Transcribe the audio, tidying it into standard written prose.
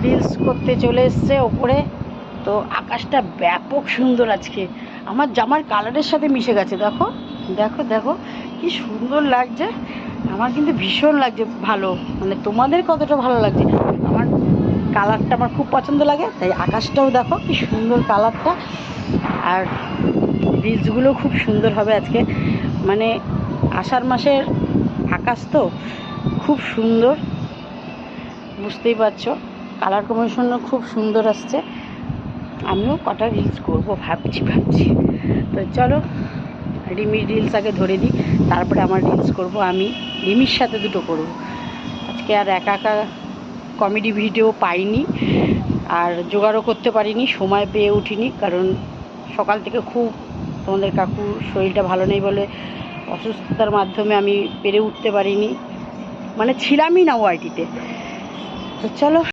Reels করতে চলে এসছে ওপরে। তো আকাশটা ব্যাপক সুন্দর আজকে, আমার জামার কালারের সাথে মিশে গেছে। দেখো দেখো দেখো কি সুন্দর লাগছে, আমার কিন্তু ভীষণ লাগছে ভালো। মানে তোমাদের কতটা ভালো লাগছে, আমার কালারটা আমার খুব পছন্দ লাগে, তাই আকাশটাও দেখো কি সুন্দর কালারটা। আর রিলসগুলো খুব সুন্দর হবে আজকে, মানে আষাঢ় মাসের আকাশ তো খুব সুন্দর, বুঝতেই পারছো কালার কম্বিনেশনও খুব সুন্দর আসছে। আমিও কটা রিলস করবো ভাবছি। তো চলো রিমির রিলস আগে ধরে দিই, তারপরে আমার রিলস করব। আমি রিমির সাথে দুটো করব আজকে। আর একা একা কমেডি ভিডিও পাইনি, আর জোগাড়ও করতে পারিনি, সময় পেয়ে উঠিনি, কারণ সকাল থেকে খুব তোমাদের কাকুর শরীরটা ভালো নেই বলে অসুস্থতার মাধ্যমে আমি পেরে উঠতে পারিনি, মানে ছিলামই না ওআইটিতে। তো চলো।